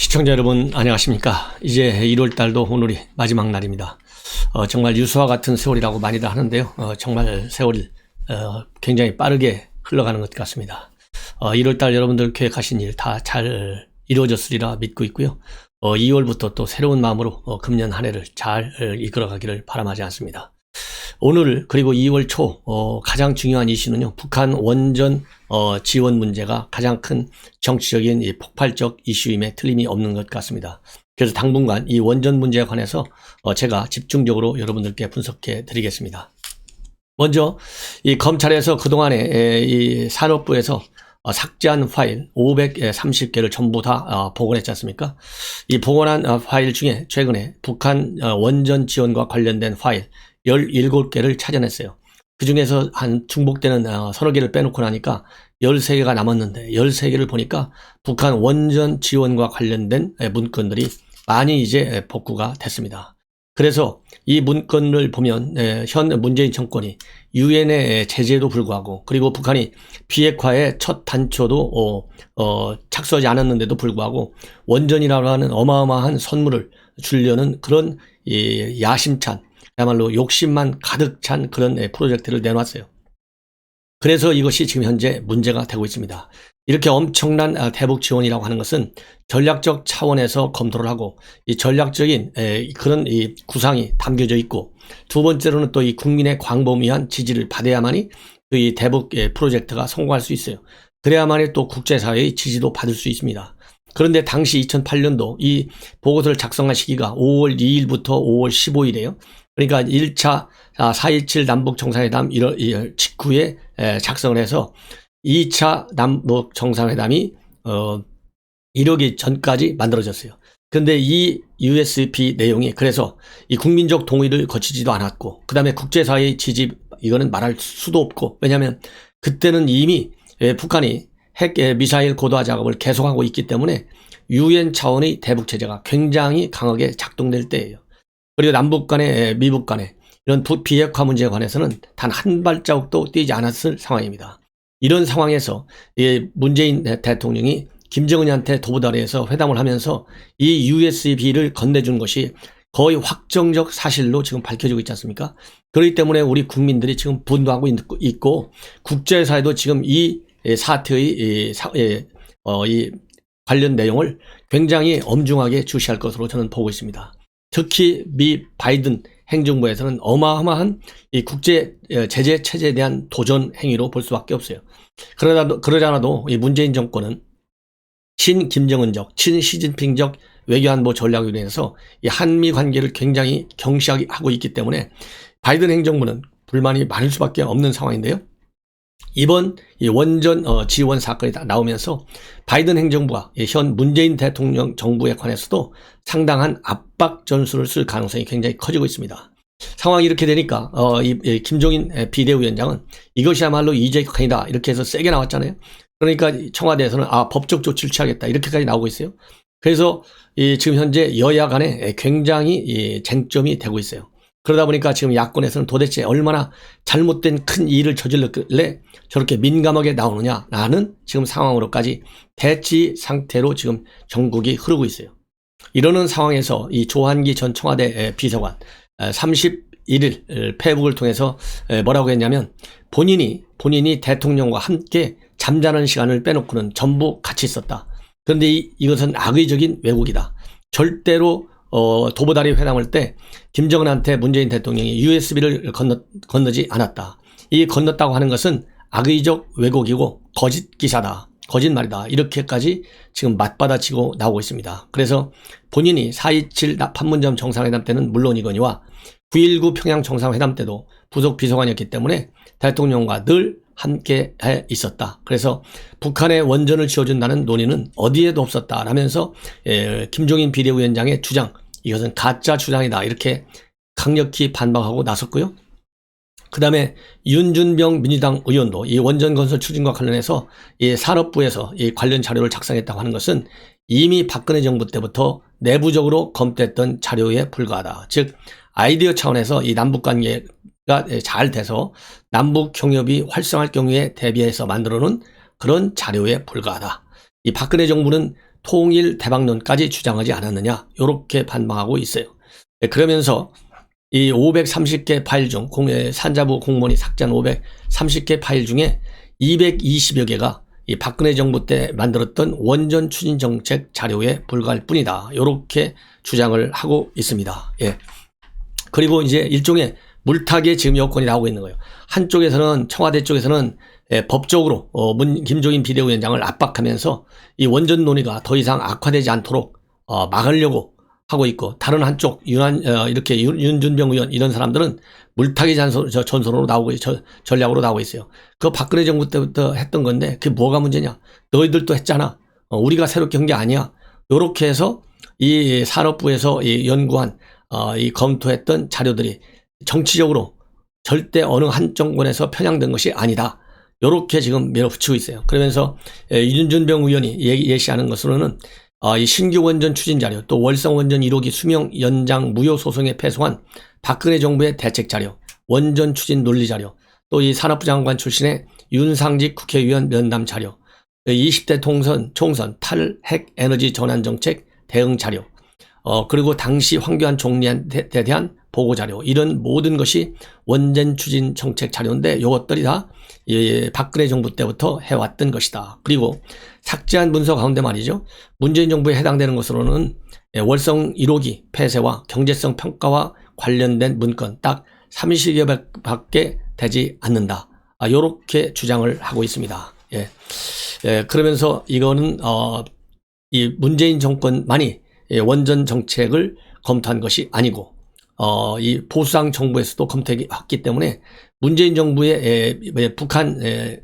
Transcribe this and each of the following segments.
시청자 여러분 안녕하십니까. 이제 1월달도 오늘이 마지막 날입니다. 정말 유수와 같은 세월이라고 많이들 하는데요. 정말 세월이 굉장히 빠르게 흘러가는 것 같습니다. 1월달 여러분들 계획하신 일 다 잘 이루어졌으리라 믿고 있고요. 2월부터 또 새로운 마음으로 금년 한 해를 잘 이끌어가기를 바람하지 않습니다. 오늘 그리고 2월 초 가장 중요한 이슈는요, 북한 원전 지원 문제가 가장 큰 정치적인 폭발적 이슈임에 틀림이 없는 것 같습니다. 그래서 당분간 이 원전 문제에 관해서 제가 집중적으로 여러분들께 분석해 드리겠습니다. 먼저 이 검찰에서 그동안에 이 산업부에서 삭제한 파일 530개를 전부 다 복원했지 않습니까? 이 복원한 파일 중에 최근에 북한 원전 지원과 관련된 파일 17개를 찾아냈어요. 그 중에서 한 중복되는 서너 개를 빼놓고 나니까 13개가 남았는데 13개를 보니까 북한 원전 지원과 관련된 문건들이 많이 이제 복구가 됐습니다. 그래서 이 문건을 보면 현 문재인 정권이 유엔의 제재에도 불구하고, 그리고 북한이 비핵화의 첫 단초도 착수하지 않았는데도 불구하고 원전이라고 하는 어마어마한 선물을 주려는 그런 야심찬, 그야말로 욕심만 가득 찬 그런 프로젝트를 내놨어요. 그래서 이것이 지금 현재 문제가 되고 있습니다. 이렇게 엄청난 대북 지원이라고 하는 것은 전략적 차원에서 검토를 하고, 이 전략적인 그런 이 구상이 담겨져 있고, 두 번째로는 또 이 국민의 광범위한 지지를 받아야만이 이 대북 프로젝트가 성공할 수 있어요. 그래야만이 또 국제사회의 지지도 받을 수 있습니다. 그런데 당시 2008년도 이 보고서를 작성한 시기가 5월 2일부터 5월 15일이에요. 그러니까 1차 4.17 남북 정상회담 직후에 작성을 해서 2차 남북 정상회담이 이르기 전까지 만들어졌어요. 그런데 이 USP 내용이 그래서 이 국민적 동의를 거치지도 않았고, 그 다음에 국제사회의 지지, 이거는 말할 수도 없고, 왜냐하면 그때는 이미 북한이 핵 미사일 고도화 작업을 계속하고 있기 때문에 UN 차원의 대북 제재가 굉장히 강하게 작동될 때예요. 그리고 남북 간에 미북 간에 이런 비핵화 문제에 관해서는 단 한 발자국도 뛰지 않았을 상황입니다. 이런 상황에서 문재인 대통령이 김정은이한테 도부다리에서 회담을 하면서 이 USB를 건네준 것이 거의 확정적 사실로 지금 밝혀지고 있지 않습니까? 그렇기 때문에 우리 국민들이 지금 분노하고 있고, 국제사회도 지금 이 사태의 이 관련 내용을 굉장히 엄중하게 주시할 것으로 저는 보고 있습니다. 특히 미 바이든 행정부에서는 어마어마한 이 국제 제재 체제에 대한 도전 행위로 볼 수밖에 없어요. 그러지 않아도 이 문재인 정권은 친 김정은적, 친 시진핑적 외교안보 전략으로 인해서 이 한미 관계를 굉장히 경시하게 하고 있기 때문에 바이든 행정부는 불만이 많을 수밖에 없는 상황인데요. 이번 이 원전 지원 사건이 나오면서 바이든 행정부가 현 문재인 대통령 정부에 관해서도 상당한 압박 전술을 쓸 가능성이 굉장히 커지고 있습니다. 상황이 이렇게 되니까 이 김종인 비대위원장은 이것이야말로 이재명이다 이렇게 해서 세게 나왔잖아요. 그러니까 청와대에서는 법적 조치를 취하겠다 이렇게까지 나오고 있어요. 그래서 지금 현재 여야 간에 굉장히 쟁점이 되고 있어요. 그러다 보니까 지금 야권에서는 도대체 얼마나 잘못된 큰 일을 저질렀길래 저렇게 민감하게 나오느냐라는 지금 상황으로까지 대치 상태로 지금 전국이 흐르고 있어요. 이러는 상황에서 이 조한기 전 청와대 비서관 31일 페이북을 통해서 뭐라고 했냐면, 본인이 대통령과 함께 잠자는 시간을 빼놓고는 전부 같이 있었다. 그런데 이것은 악의적인 왜곡이다. 절대로 도보다리 회담할 때 김정은한테 문재인 대통령이 USB를 건너지 않았다. 이 건넜다고 하는 것은 악의적 왜곡이고 거짓 기사다, 거짓말이다, 이렇게까지 지금 맞받아치고 나오고 있습니다. 그래서 본인이 4.27 판문점 정상회담 때는 물론이거니와 9.19 평양 정상회담 때도 부속 비서관이었기 때문에 대통령과 늘 함께 해 있었다. 그래서 북한의 원전을 지어준다는 논의는 어디에도 없었다 라면서 김종인 비대위원장의 주장, 이것은 가짜 주장이다 이렇게 강력히 반박하고 나섰고요. 그 다음에 윤준병 민주당 의원도 이 원전 건설 추진과 관련해서 이 산업부에서 이 관련 자료를 작성했다고 하는 것은 이미 박근혜 정부 때부터 내부적으로 검토했던 자료에 불과하다. 즉 아이디어 차원에서 이 남북관계가 잘 돼서 남북 경협이 활성화할 경우에 대비해서 만들어 놓은 그런 자료에 불과하다. 이 박근혜 정부는 통일 대박론까지 주장하지 않았느냐 이렇게 반박하고 있어요. 그러면서 이 530개 파일 중 산자부 공무원이 삭제한 530개 파일 중에 220여 개가 이 박근혜 정부 때 만들었던 원전 추진 정책 자료에 불과할 뿐이다. 이렇게 주장을 하고 있습니다. 예. 그리고 이제 일종의 물타기의 지금 여건이 나오고 있는 거예요. 한쪽에서는 청와대 쪽에서는 법적으로 김종인 비대위원장을 압박하면서 이 원전 논의가 더 이상 악화되지 않도록 막으려고 하고 있고, 다른 한쪽 이렇게 윤준병 의원 이런 사람들은 물타기 전선으로 나오고 전략으로 나오고 있어요. 그 박근혜 정부 때부터 했던 건데 그게 뭐가 문제냐? 너희들도 했잖아. 우리가 새롭게 한 게 아니야. 이렇게 해서 이 산업부에서 이 연구한 이 검토했던 자료들이 정치적으로 절대 어느 한 정권에서 편향된 것이 아니다. 이렇게 지금 밀어붙이고 있어요. 그러면서 윤준병 의원이 예시하는 것으로는 이 신규 원전 추진 자료, 또 월성 원전 1호기 수명 연장 무효 소송에 패소한 박근혜 정부의 대책 자료, 원전 추진 논리 자료, 또 이 산업부 장관 출신의 윤상직 국회의원 면담 자료, 20대 총선 탈핵 에너지 전환 정책 대응 자료, 그리고 당시 황교안 총리한테 대한 보고 자료, 이런 모든 것이 원전 추진 정책 자료인데 이것들이 다 박근혜 정부 때부터 해왔던 것이다. 그리고 삭제한 문서 가운데 말이죠. 문재인 정부에 해당되는 것으로는 월성 1호기 폐쇄와 경제성 평가와 관련된 문건 딱 30여 밖에 되지 않는다. 이렇게 주장을 하고 있습니다. 그러면서 이거는 이 문재인 정권만이 원전 정책을 검토한 것이 아니고 이 보수당 정부에서도 검토했기 때문에 문재인 정부의 북한에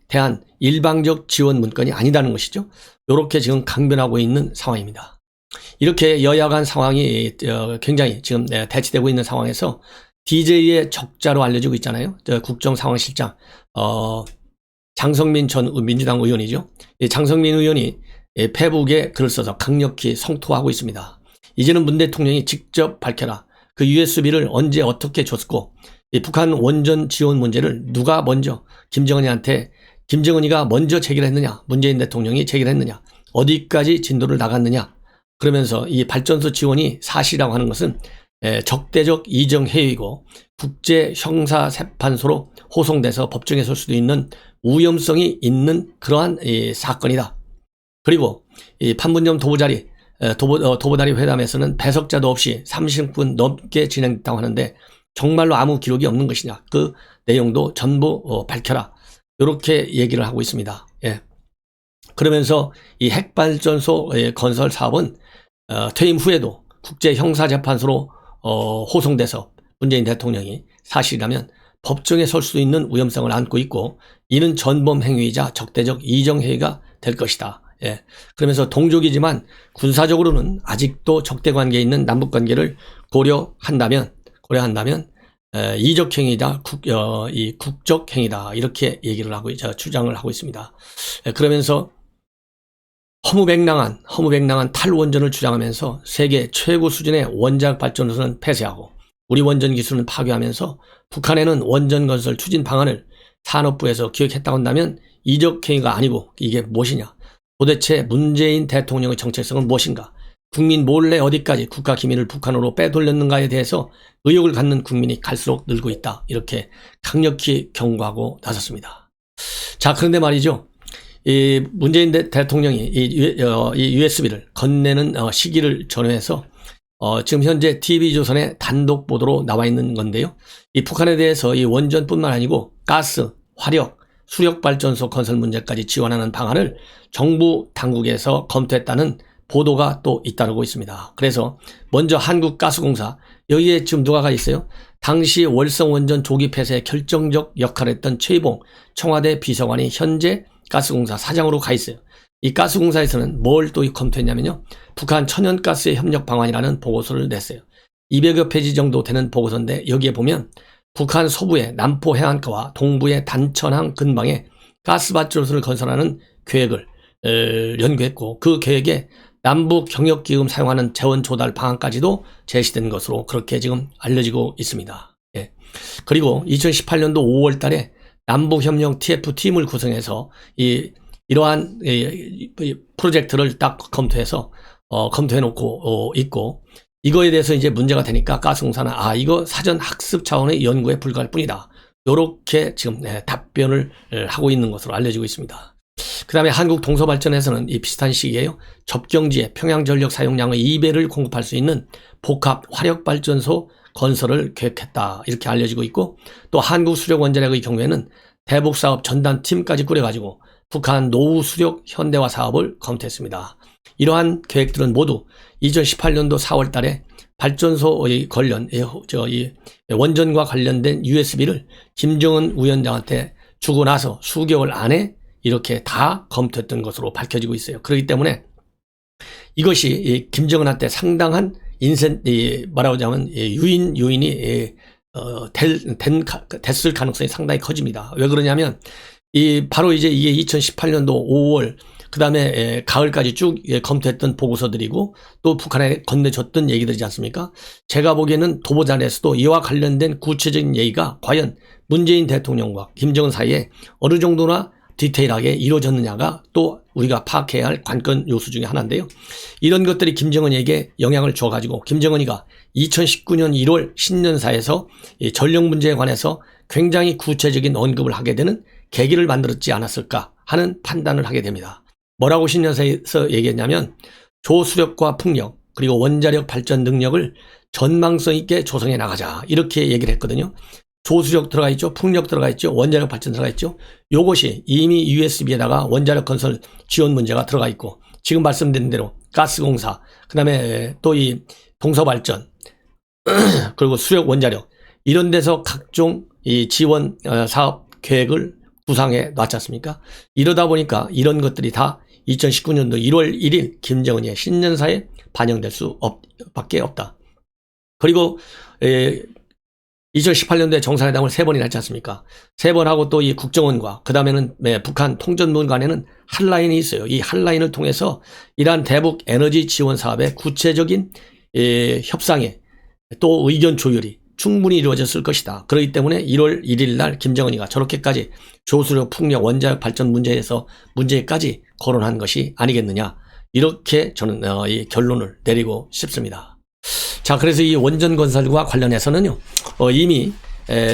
대한 일방적 지원 문건이 아니다는 것이죠. 이렇게 지금 강변하고 있는 상황입니다. 이렇게 여야 간 상황이 굉장히 지금 대치되고 있는 상황에서 DJ의 적자로 알려지고 있잖아요. 국정상황실장 장성민 전 민주당 의원이죠. 장성민 의원이 페북에 글을 써서 강력히 성토하고 있습니다. 이제는 문 대통령이 직접 밝혀라. 그 USB를 언제 어떻게 줬고 이 북한 원전 지원 문제를 누가 먼저 김정은이가 먼저 제기를 했느냐, 문재인 대통령이 제기를 했느냐, 어디까지 진도를 나갔느냐. 그러면서 이 발전소 지원이 사실이라고 하는 것은 적대적 이정 해유이고 국제 형사 재판소로 호송돼서 법정에 설 수도 있는 위험성이 있는 그러한 사건이다. 그리고 이 판문점 도보다리 회담에서는 배석자도 없이 30분 넘게 진행됐다고 하는데 정말로 아무 기록이 없는 것이냐, 그 내용도 전부 밝혀라. 이렇게 얘기를 하고 있습니다. 그러면서 이 핵발전소 건설 사업은 퇴임 후에도 국제형사재판소로 호송돼서 문재인 대통령이 사실이라면 법정에 설 수 있는 위험성을 안고 있고 이는 전범 행위이자 적대적 이정행위가 될 것이다. 그러면서 동족이지만 군사적으로는 아직도 적대 관계에 있는 남북관계를 고려한다면 이적 행위다, 이 국적 행위다, 이렇게 얘기를 하고 주장을 하고 있습니다. 그러면서 허무맹랑한 탈원전을 주장하면서 세계 최고 수준의 원자력 발전소는 폐쇄하고 우리 원전 기술은 파괴하면서 북한에는 원전 건설 추진 방안을 산업부에서 기획했다고 한다면 이적 행위가 아니고 이게 무엇이냐? 도대체 문재인 대통령의 정체성은 무엇인가? 국민 몰래 어디까지 국가 기밀을 북한으로 빼돌렸는가에 대해서 의혹을 갖는 국민이 갈수록 늘고 있다. 이렇게 강력히 경고하고 나섰습니다. 자, 그런데 말이죠. 이 문재인 대통령이 이 USB를 건네는 시기를 전후해서 지금 현재 TV조선의 단독 보도로 나와 있는 건데요. 이 북한에 대해서 이 원전뿐만 아니고 가스, 화력, 수력발전소 건설 문제까지 지원하는 방안을 정부 당국에서 검토했다는 보도가 또 잇따르고 있습니다. 그래서 먼저 한국가스공사, 여기에 지금 누가 가 있어요? 당시 월성 원전 조기 폐쇄에 결정적 역할을 했던 최이봉 청와대 비서관이 현재 가스공사 사장으로 가 있어요. 이 가스공사에서는 뭘 또 검토했냐면요. 북한 천연가스의 협력 방안이라는 보고서를 냈어요. 200여 페이지 정도 되는 보고서인데 여기에 보면 북한 서부의 남포 해안가와 동부의 단천항 근방에 가스발전소를 건설하는 계획을 연구했고 그 계획에 남북 경역기금 사용하는 재원 조달 방안까지도 제시된 것으로 그렇게 지금 알려지고 있습니다. 그리고 2018년도 5월 달에 남북협력 TF팀을 구성해서 이 이러한 프로젝트를 딱 검토해서 검토해 놓고 있고, 이거에 대해서 이제 문제가 되니까 가스공사는 이거 사전 학습 차원의 연구에 불과할 뿐이다, 요렇게 지금 답변을 하고 있는 것으로 알려지고 있습니다. 그 다음에 한국동서발전에서는 이 비슷한 시기에요, 접경지에 평양전력 사용량의 2배를 공급할 수 있는 복합 화력발전소 건설을 계획했다, 이렇게 알려지고 있고, 또 한국수력원자력의 경우에는 대북사업 전담팀까지 꾸려가지고 북한 노후 수력 현대화 사업을 검토했습니다. 이러한 계획들은 모두 2018년도 4월 달에 발전소의 관련, 이 원전과 관련된 USB를 김정은 위원장한테 주고 나서 수개월 안에 이렇게 다 검토했던 것으로 밝혀지고 있어요. 그렇기 때문에 이것이 김정은한테 상당한 뭐라고 하자면 요인이 됐을 가능성이 상당히 커집니다. 왜 그러냐면 바로 이제 이게 2018년도 5월 그 다음에 가을까지 쭉 검토했던 보고서들이고, 또 북한에 건네줬던 얘기들이지 않습니까? 제가 보기에는 도보자에서도 이와 관련된 구체적인 얘기가 과연 문재인 대통령과 김정은 사이에 어느 정도나 디테일하게 이루어졌느냐가 또 우리가 파악해야 할 관건 요소 중에 하나인데요. 이런 것들이 김정은에게 영향을 줘가지고 김정은이가 2019년 1월 신년사에서 전력 문제에 관해서 굉장히 구체적인 언급을 하게 되는 계기를 만들었지 않았을까 하는 판단을 하게 됩니다. 뭐라고 신년사에서 얘기했냐면, 조수력과 풍력 그리고 원자력 발전 능력을 전망성 있게 조성해 나가자, 이렇게 얘기를 했거든요. 조수력 들어가 있죠, 풍력 들어가 있죠, 원자력 발전 들어가 있죠. 요것이 이미 USB에다가 원자력 건설 지원 문제가 들어가 있고, 지금 말씀드린 대로 가스공사, 그 다음에 또 이 동서발전 그리고 수력 원자력, 이런 데서 각종 이 지원 사업 계획을 구상해 놨지 않습니까? 이러다 보니까 이런 것들이 다 2019년도 1월 1일 김정은의 신년사에 반영될 수밖에 없다. 그리고 2018년도에 정상회담을 3번이나 했지 않습니까? 3번 하고 또 이 국정원과 그 다음에는 북한 통전문 간에는 핫라인이 있어요. 이 핫라인을 통해서 이러한 대북 에너지 지원 사업의 구체적인 협상에 또 의견 조율이 충분히 이루어졌을 것이다. 그렇기 때문에 1월 1일 날 김정은이가 저렇게까지 조수력, 풍력, 원자력 발전 문제까지 거론한 것이 아니겠느냐, 이렇게 저는 이 결론을 내리고 싶습니다. 자, 그래서 이 원전 건설과 관련해서는요, 이미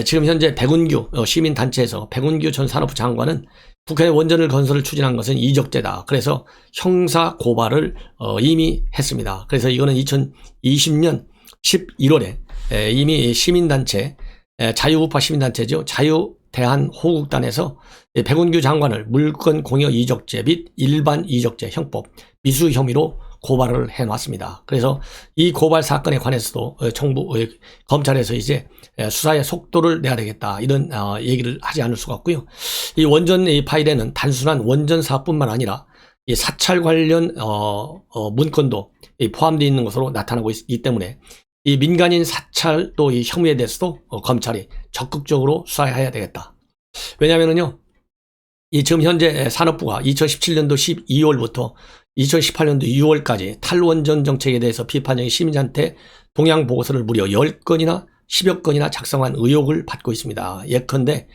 지금 현재 백운규 시민단체에서 백운규 전 산업부 장관은 북한의 원전을 건설을 추진한 것은 이적죄다, 그래서 형사 고발을 이미 했습니다. 그래서 이거는 2020년 11월에 이미 시민단체, 자유우파 시민단체죠, 자유대한호국단에서 백운규 장관을 물권공여 이적죄 및 일반 이적죄 형법 미수 혐의로 고발을 해놨습니다. 그래서 이 고발 사건에 관해서도 검찰에서 이제 수사의 속도를 내야 되겠다, 이런 얘기를 하지 않을 수가 없고요. 이 원전 파일에는 단순한 원전 사업뿐만 아니라 이 사찰 관련 문건도 포함되어 있는 것으로 나타나고 있기 때문에 이 민간인 사찰 또 이 혐의에 대해서도 검찰이 적극적으로 수사해야 되겠다. 왜냐하면요, 이 지금 현재 산업부가 2017년도 12월부터 2018년도 6월까지 탈원전 정책에 대해서 비판적인 시민한테 동향 보고서를 무려 10건이나 10여 건이나 작성한 의혹을 받고 있습니다. 예컨대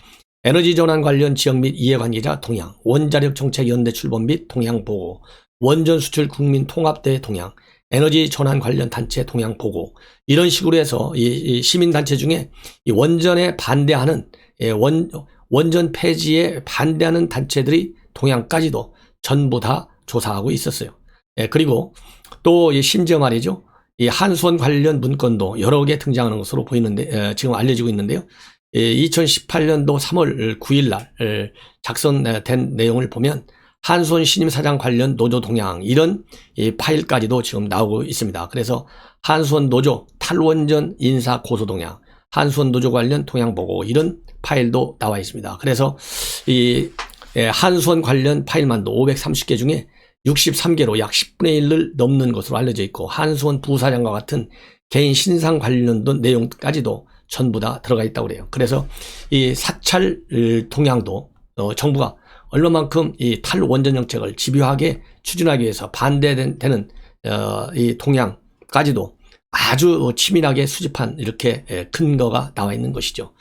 에너지 전환 관련 지역 및 이해관계자 동향, 원자력 정책 연대 출범 및 동향 보고, 원전 수출 국민 통합대회 동향, 에너지 전환 관련 단체 동향 보고, 이런 식으로 해서 이 시민단체 중에 이 원전에 반대하는, 원전 폐지에 반대하는 단체들이 동향까지도 전부 다 조사하고 있었어요. 그리고 또 심지어 말이죠, 이 한수원 관련 문건도 여러 개 등장하는 것으로 보이는데, 지금 알려지고 있는데요. 2018년도 3월 9일 날 작성된 내용을 보면 한수원 신임 사장 관련 노조 동향, 이런 파일까지도 지금 나오고 있습니다. 그래서 한수원 노조 탈원전 인사 고소 동향, 한수원 노조 관련 동향 보고, 이런 파일도 나와 있습니다. 그래서 이 한수원 관련 파일만도 530개 중에 63개로 약 10분의 1을 넘는 것으로 알려져 있고, 한수원 부사장과 같은 개인 신상 관련된 내용까지도 전부 다 들어가 있다고 그래요. 그래서 이 사찰 동향도 정부가 얼마만큼 이 탈원전 정책을 집요하게 추진하기 위해서 반대되는 이 동향까지도 아주 치밀하게 수집한 이렇게 근거가 나와 있는 것이죠.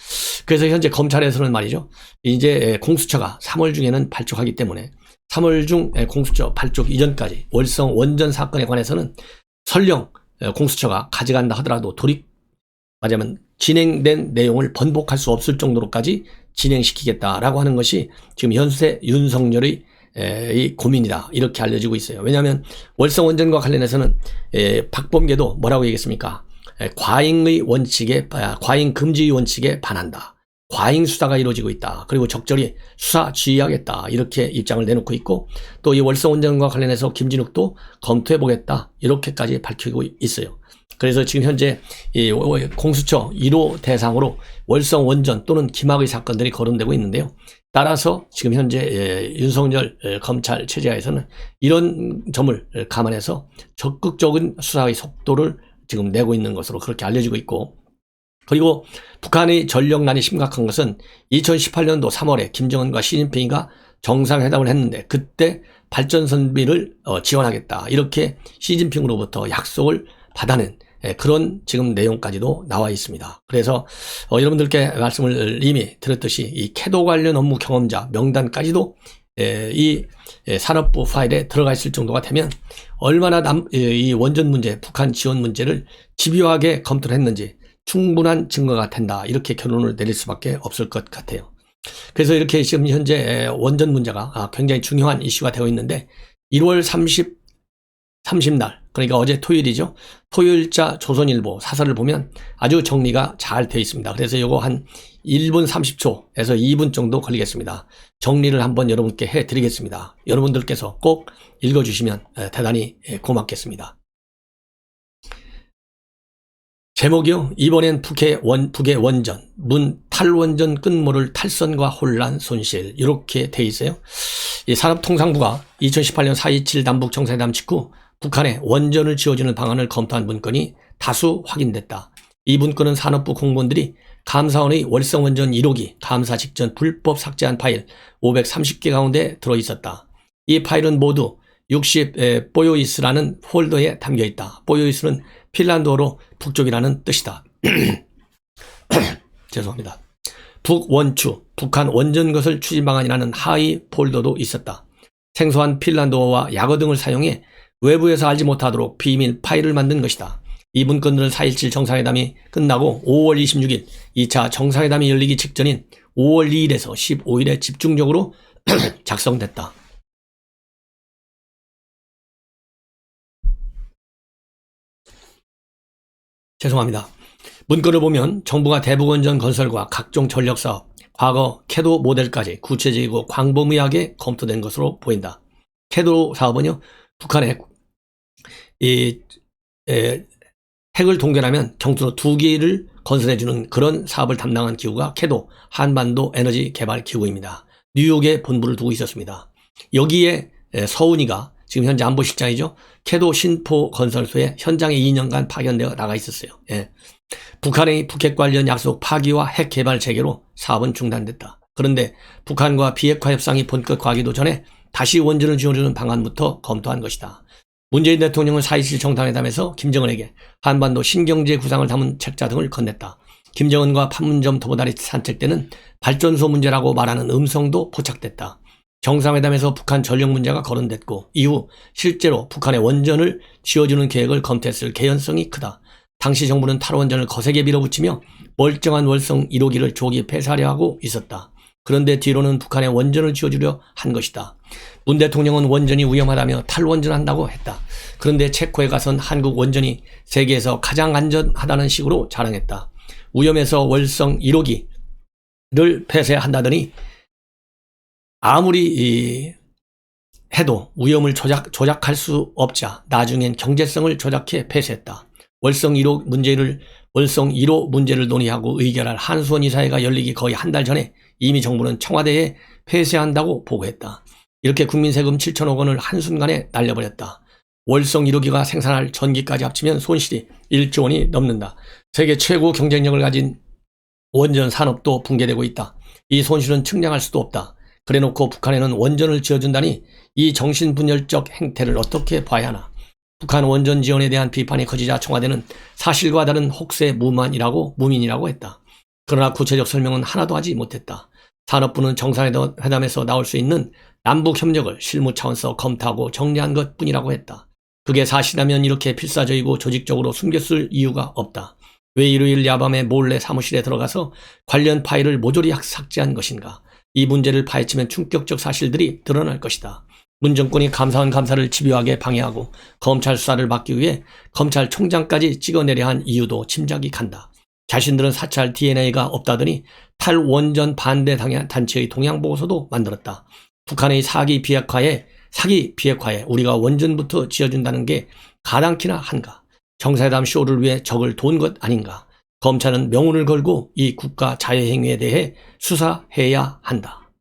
그래서 현재 검찰에서는 말이죠, 이제 공수처가 3월 중에는 발족하기 때문에 3월 중 공수처 발족 이전까지 월성 원전 사건에 관해서는 설령 공수처가 가져간다 하더라도 말하자면 진행된 내용을 번복할 수 없을 정도로까지 진행시키겠다라고 하는 것이 지금 현재 윤석열의 이 고민이다, 이렇게 알려지고 있어요. 왜냐하면 월성 원전과 관련해서는 박범계도 뭐라고 얘기했습니까? 과잉 금지 원칙에 반한다. 과잉 수사가 이루어지고 있다. 그리고 적절히 수사 지휘하겠다, 이렇게 입장을 내놓고 있고, 또 이 월성 원전과 관련해서 김진욱도 검토해보겠다, 이렇게까지 밝히고 있어요. 그래서 지금 현재 이 공수처 1호 대상으로 월성 원전 또는 김학의 사건들이 거론되고 있는데요. 따라서 지금 현재 윤석열 검찰 체제하에서는 이런 점을 감안해서 적극적인 수사의 속도를 지금 내고 있는 것으로 그렇게 알려지고 있고, 그리고 북한의 전력난이 심각한 것은 2018년도 3월에 김정은과 시진핑이가 정상회담을 했는데 그때 발전선비를 지원하겠다, 이렇게 시진핑으로부터 약속을 받아낸 그런 지금 내용까지도 나와 있습니다. 그래서 여러분들께 말씀을 이미 드렸듯이 이 캐도 관련 업무 경험자 명단까지도 이 산업부 파일에 들어가 있을 정도가 되면 얼마나 이 원전 문제, 북한 지원 문제를 집요하게 검토를 했는지 충분한 증거가 된다, 이렇게 결론을 내릴 수밖에 없을 것 같아요. 그래서 이렇게 지금 현재 원전 문제가 굉장히 중요한 이슈가 되어 있는데 1월 30날, 그러니까 어제 토요일이죠. 토요일자 조선일보 사설을 보면 아주 정리가 잘 되어 있습니다. 그래서 이거 한 1분 30초에서 2분 정도 걸리겠습니다. 정리를 한번 여러분께 해드리겠습니다. 여러분들께서 꼭 읽어주시면 대단히 고맙겠습니다. 제목이요. 이번엔 북의 원전, 탈원전 끝모를 탈선과 혼란 손실, 이렇게 돼 있어요. 이 산업통상부가 2018년 4.27 남북 정상회담 직후 북한에 원전을 지어주는 방안을 검토한 문건이 다수 확인됐다. 이 문건은 산업부 공무원들이 감사원의 월성원전 1호기 감사 직전 불법 삭제한 파일 530개 가운데 들어있었다. 이 파일은 모두 60 뽀요이스라는 폴더에 담겨있다. 뽀요이스는 핀란드어로 북쪽이라는 뜻이다. 죄송합니다. 북원추, 북한 원전 것을 추진 방안이라는 하위 폴더도 있었다. 생소한 핀란드어와 약어 등을 사용해 외부에서 알지 못하도록 비밀 파일을 만든 것이다. 이 문건들은 4.17 정상회담이 끝나고 5월 26일 2차 정상회담이 열리기 직전인 5월 2일에서 15일에 집중적으로 작성됐다. 죄송합니다. 문건을 보면 정부가 대북원전 건설과 각종 전력사업, 과거 캐도 모델까지 구체적이고 광범위하게 검토된 것으로 보인다. 캐도 사업은요, 북한의 핵을 동결하면 경투로 2기를 건설해주는 그런 사업을 담당한 기구가 캐도, 한반도 에너지 개발 기구입니다. 뉴욕에 본부를 두고 있었습니다. 여기에 서훈이가 지금 현재 안보실장이죠. 캐도 신포 건설소에 현장에 2년간 파견되어 나가 있었어요. 북한의 북핵 관련 약속 파기와 핵 개발 재개로 사업은 중단됐다. 그런데 북한과 비핵화 협상이 본격화하기도 전에 다시 원전을 지어주는 방안부터 검토한 것이다. 문재인 대통령은 4.27 정상회담에서 김정은에게 한반도 신경제 구상을 담은 책자 등을 건넸다. 김정은과 판문점 도보다리 산책 때는 발전소 문제라고 말하는 음성도 포착됐다. 정상회담에서 북한 전력 문제가 거론됐고 이후 실제로 북한의 원전을 지어주는 계획을 검토했을 개연성이 크다. 당시 정부는 탈원전을 거세게 밀어붙이며 멀쩡한 월성 1호기를 조기 폐쇄하려 하고 있었다. 그런데 뒤로는 북한의 원전을 지어주려 한 것이다. 문 대통령은 원전이 위험하다며 탈원전한다고 했다. 그런데 체코에 가선 한국 원전이 세계에서 가장 안전하다는 식으로 자랑했다. 위험해서 월성 1호기를 폐쇄한다더니 아무리 해도 위험을 조작할 수 없자 나중엔 경제성을 조작해 폐쇄했다. 월성 1호 문제를 논의하고 의결할 한수원 이사회가 열리기 거의 한 달 전에 이미 정부는 청와대에 폐쇄한다고 보고했다. 이렇게 국민 세금 7천억 원을 한순간에 날려버렸다. 월성 1호기가 생산할 전기까지 합치면 손실이 1조 원이 넘는다. 세계 최고 경쟁력을 가진 원전 산업도 붕괴되고 있다. 이 손실은 측량할 수도 없다. 그래놓고 북한에는 원전을 지어준다니 이 정신분열적 행태를 어떻게 봐야 하나. 북한 원전 지원에 대한 비판이 커지자 청와대는 사실과 다른 혹세 무민이라고 했다. 그러나 구체적 설명은 하나도 하지 못했다. 산업부는 정상회담에서 나올 수 있는 남북협력을 실무 차원에서 검토하고 정리한 것뿐이라고 했다. 그게 사실이라면 이렇게 필사적이고 조직적으로 숨겼을 이유가 없다. 왜 일요일 야밤에 몰래 사무실에 들어가서 관련 파일을 모조리 삭제한 것인가? 이 문제를 파헤치면 충격적 사실들이 드러날 것이다. 문 정권이 감사원 감사를 집요하게 방해하고 검찰 수사를 막기 위해 검찰총장까지 찍어내려 한 이유도 짐작이 간다. 자신들은 사찰 DNA가 없다더니 탈원전 반대 단체의 동향보고서도 만들었다. 북한의 사기 비핵화에 우리가 원전부터 지어준다는 게 가당키나 한가? 정상회담 쇼를 위해 적을 돈 것 아닌가? 검찰은 명운을 걸고 이 국가 자해행위에 대해 수사해야 한다.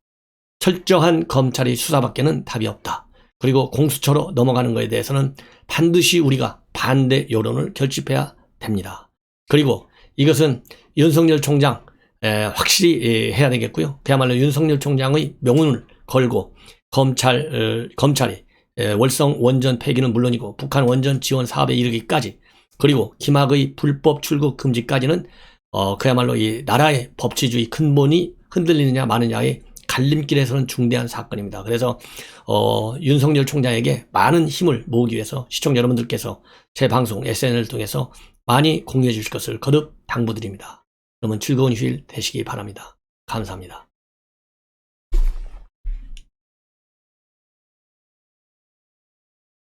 철저한 검찰의 수사밖에는 답이 없다. 그리고 공수처로 넘어가는 것에 대해서는 반드시 우리가 반대 여론을 결집해야 됩니다. 그리고 이것은 윤석열 총장 확실히 해야 되겠고요. 그야말로 윤석열 총장의 명운을 걸고 검찰이 월성 원전 폐기는 물론이고 북한 원전 지원 사업에 이르기까지, 그리고 김학의 불법 출국 금지까지는 그야말로 이 나라의 법치주의 근본이 흔들리느냐 마느냐의 갈림길에서는 중대한 사건입니다. 그래서 윤석열 총장에게 많은 힘을 모으기 위해서 시청자 여러분들께서 제 방송 SNS를 통해서 많이 공유해 주실 것을 거듭 당부드립니다. 여러분 즐거운 휴일 되시기 바랍니다. 감사합니다.